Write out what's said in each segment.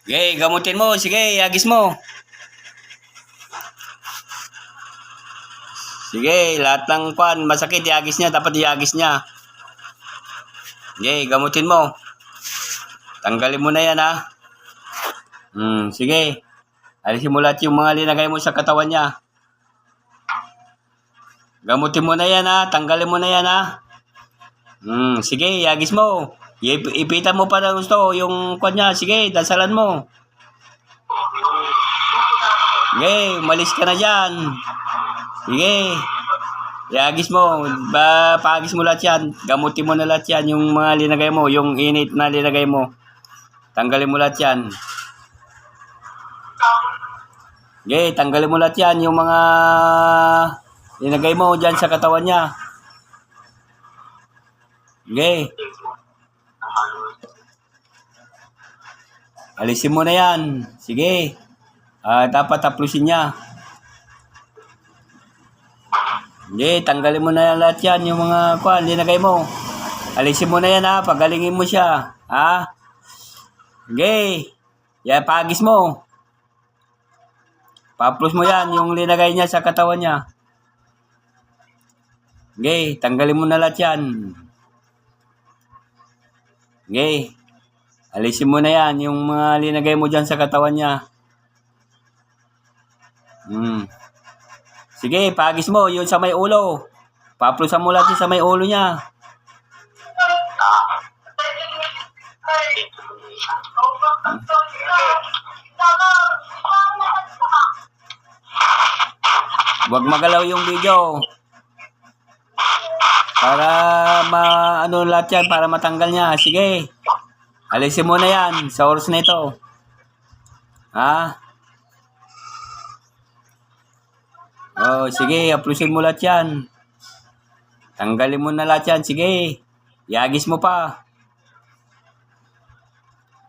Sige, gamutin mo. Sige, agis mo. Sige, lahat ng kwan, masakit, iagis niya. Dapat iagis niya. Sige, gamutin mo. Tanggalin mo na yan, ha. Sige. Alisin mo lahat yung mga linagay mo sa katawan niya. Gamutin mo na yan, ha. Tanggalin mo na yan, ha. Sige, iagis mo. Ipitan mo pa na gusto yung kwan niya. Sige, dasalan mo. Sige, umalis ka na dyan. Sige. Iagis mo. Paagis mo lahat yan. Gamutin mo na lahat yan. Yung mga linagay mo. Yung init na linagay mo. Tanggalin mo lahat yan. Sige, tanggalin mo lahat yan. Yung mga linagay mo dyan sa katawan niya. Sige. Alisin mo na yan. Sige. Dapat taplusin niya. Sige, tanggalin mo na yan lahat yan. Yung mga linagay mo. Alisin mo na yan, ha. Pagalingin mo siya. Ha? Sige. Yan, paagis mo. Paplus mo yan. Yung linagay niya sa katawan niya. Sige, tanggalin mo na lahat yan. Sige. Alisin mo na yan. Yung mga linagay mo dyan sa katawan niya. Sige, paagis mo. Yun sa may ulo. Paplusan mo lahat yun sa may ulo niya. Huwag magalaw yung video. Para ano lahat yan. Para matanggal niya. Sige. Alisin mo na yan. Sa oras na ito. Ha? Sige, aplusin mo lahat yan. Tanggalin mo na lahat yan. Sige. Iagis mo pa.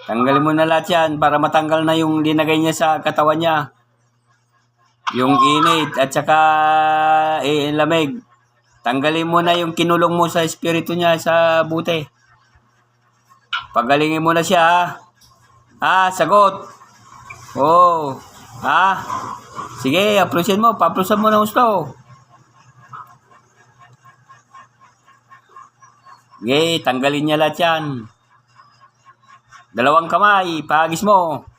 Tanggalin mo na lahat yan para matanggal na yung linagay niya sa katawan niya. Yung init at saka lamig. Tanggalin mo na yung kinulong mo sa espiritu niya sa buti. Pagalingin mo na siya, ha? Sagot. Ha? Sige, aplusin mo. Paplusan mo ng gusto. Sige, tanggalin niya lahat yan. Dalawang kamay, paagis mo.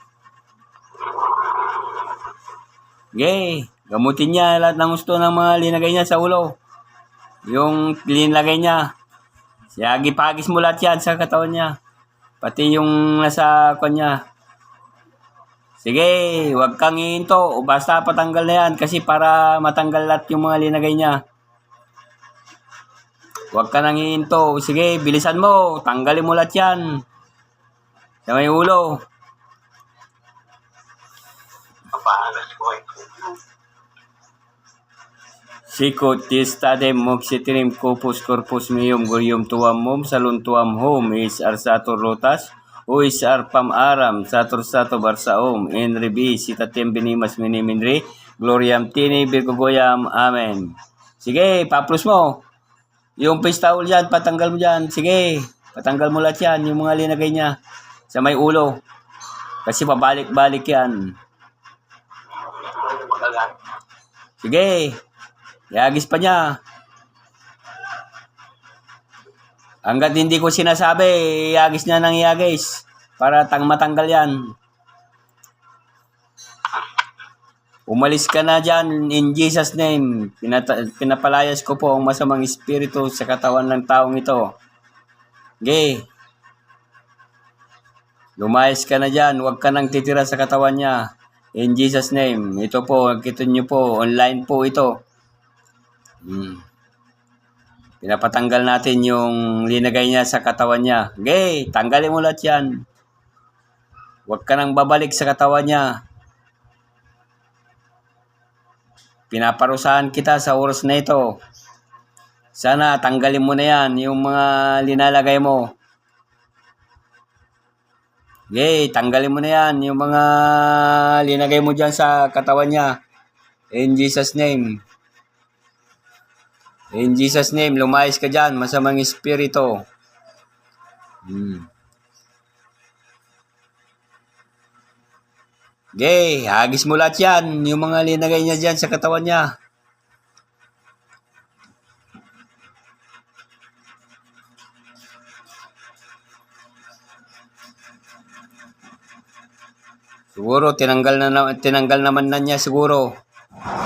Sige, gamutin niya lahat ng gusto ng mga linagay niya sa ulo. Yung linagay niya. Sige, paagis mo lahat yan sa katawan niya. Pati yung nasa kanya. Sige, huwag kang hihinto. Basta patanggal na yan kasi para matanggal lahat yung mga linagay niya. Huwag ka nang hihinto. Sige, bilisan mo. Tanggalin mo lahat yan. Sa may ulo. Sikot tistadem moxitrim corpus corpus meum gorium tuam mom salun tuam home is arsator rotas. Uis arpam aram sator sato barsaom en rebi sitatem binimas miniminri gloriam tini birgogoyam amen. Sige, paplus mo. Yung face towel dyan, patanggal mo dyan. Sige, patanggal mo lahat yan. Yung mga linagay niya sa may ulo. Kasi pabalik-balik yan. Sige, iagis pa niya. Hanggat hindi ko sinasabi, iagis niya ng iagis. Para matanggal yan. Umalis ka na dyan in Jesus' name. Pinapalayas ko po ang masamang espiritu sa katawan ng taong ito. Okay. Lumayas ka na dyan. Huwag ka nang titira sa katawan niya. In Jesus' name. Ito po, nakita nyo po. Online po ito. Pinapatanggal natin yung linagay niya sa katawan niya. Okay. Tanggalin mo lahat yan. Huwag ka nang babalik sa katawan niya. Pinaparusahan kita sa oras na ito. Sana tanggalin mo na yan, yung mga linalagay mo. Okay, tanggalin mo na yan, yung mga linagay mo dyan sa katawan niya. In Jesus' name. In Jesus' name, lumayas ka dyan, masamang espiritu. Okay, hagis mo lahat yan. Yung mga linagay niya dyan sa katawan niya. Siguro, tinanggal naman na niya siguro.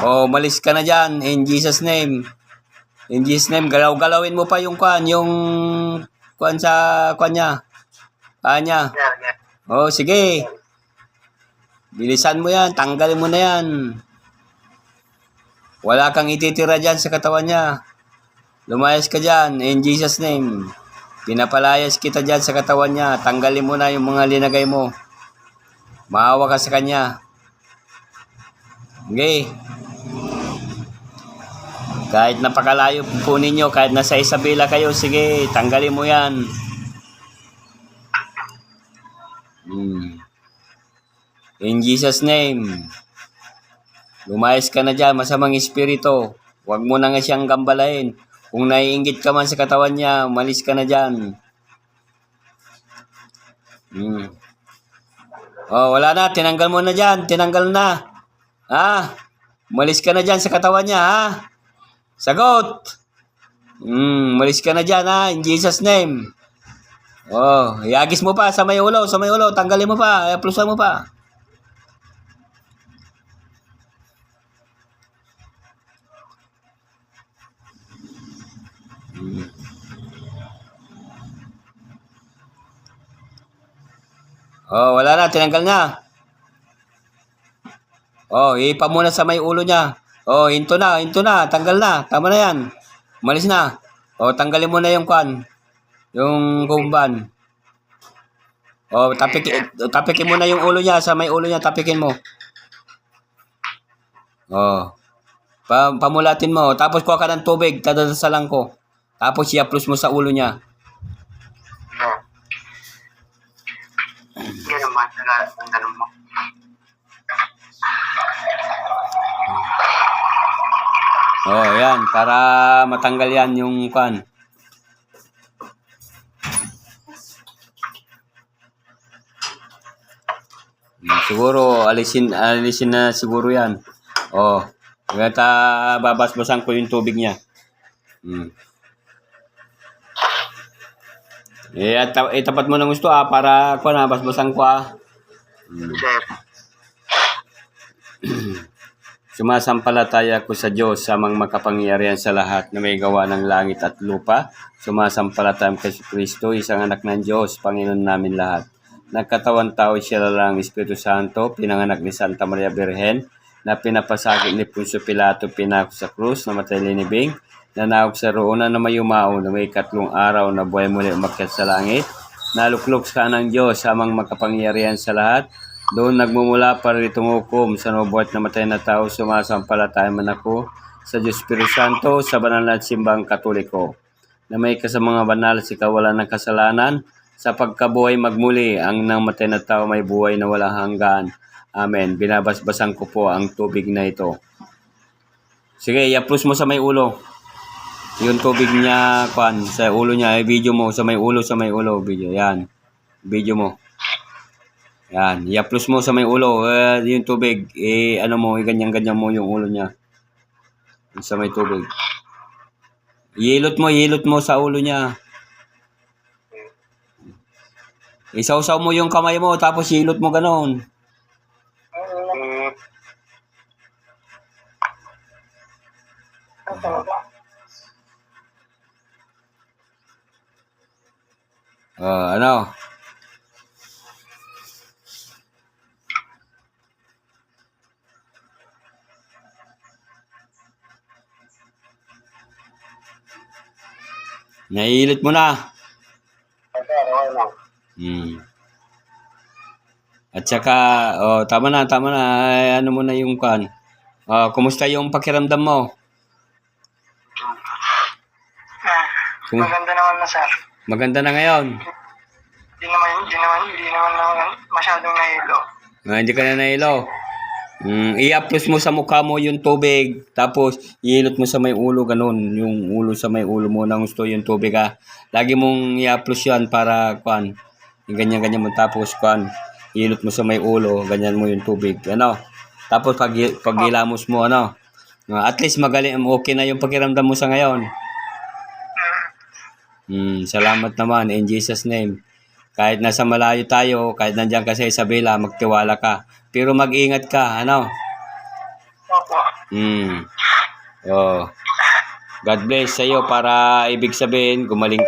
O, malis ka na dyan. In Jesus name. In Jesus name, galaw-galawin mo pa yung yung sa niya. Niya. O, sige. Bilisan mo yan. Tanggalin mo na yan. Wala kang ititira dyan sa katawan niya. Lumayas ka dyan. In Jesus name. Pinapalayas kita dyan sa katawan niya. Tanggalin mo na yung mga linagay mo. Maawa ka sa kanya. Okay. Kahit napakalayo po ninyo, kahit nasa Isabela kayo, sige, tanggalin mo yan. In Jesus name. Lumayas ka na dyan, masamang espiritu. Huwag mo na nga siyang gambalain. Kung naiinggit ka man sa katawan niya, umalis ka na dyan. Oh, wala na. Tinanggal mo na dyan. Tinanggal na. Ha? Umalis ka na dyan sa katawan niya, ha? Sagot! Umalis ka na dyan, ha? In Jesus name. Oh, iagis mo pa sa may ulo, sa may ulo. Tanggalin mo pa. Plusan mo pa. Oh, wala na. Tinanggal na. Oh, ipa muna sa may ulo niya. Oh, hinto na. Tanggal na. Tama na yan. Umalis na. Oh, tanggalin mo na yung yung kumban. Oh, tapikin mo na yung ulo niya. Sa may ulo niya, tapikin mo. Oh. Pamulatin mo. Tapos kuha ka ng tubig. Tadadasalan ko. Tapos i-plus mo sa ulo niya. Hindi naman, ang tanong mo. Oh, yan. Para matanggal yan yung Siguro, alisin na siguro yan. Oh. Kaya babasbasan ko yung tubig niya. Itapat mo ng gusto para basbasan ko Sumasampalataya ko sa Diyos sa mga makapangyarihan sa lahat na may gawa ng langit at lupa. Sumasampalataya ko kay Kristo, isang anak ng Diyos, Panginoon namin lahat. Nagkatawan tao siya lang Espiritu Santo, pinanganak ni Santa Maria Birhen, na pinapasakit ni Poncio Pilato, pinako sa krus, namatay linibing, nanawag sa roonan na may umao na may 3 araw na buhay muli umakyat sa langit. Naluklok sa ng Diyos sa mga makapangyarihan sa lahat. Doon nagmumula para itong hukom sa nabuhat na matay na tao, sumasampalataya man ako sa Diyos Espiritu Santo, sa banal na simbang katoliko, na may kasamang banal si kawalan ng kasalanan, sa pagkabuhay magmuli, ang namatay na tao may buhay na walang hanggan. Amen. Binabasbasan ko po ang tubig na ito. Sige, i-plus mo sa may ulo. Yung tubig niya, sa ulo niya, video mo, sa may ulo, video. Yan. Video mo. Yan, i-plus mo sa may ulo, yung tubig, ganyan-ganyan mo yung ulo niya. Sa may tubig. Hilot mo sa ulo niya. Isawsaw mo yung kamay mo, tapos hilot mo ganoon. Ano? Nahihilot mo na. At saka, tama na. Ano mo na yung kumusta yung pakiramdam mo? Maganda naman na, sir. Maganda na ngayon? Hindi naman masyadong nahilo. Hindi ka na nahilo? I-plus mo sa mukha mo yung tubig, tapos ihilot mo sa may ulo, ganun. Yung ulo sa may ulo mo na gusto yung tubig Lagi mong i-plus yan para ganyan-ganyan mo. Tapos Hilot mo sa may ulo, ganyan mo yung tubig. Ano? Tapos pag hilamos mo, ano? At least magaling, okay na yung pakiramdam mo sa ngayon. Salamat naman, in Jesus name. Kahit nasa malayo tayo, kahit nandiyan ka sa Isabela, magtiwala ka. Pero mag-ingat ka, ano? Opo. Oh. God bless sa iyo para ibig sabihin, gumaling ka.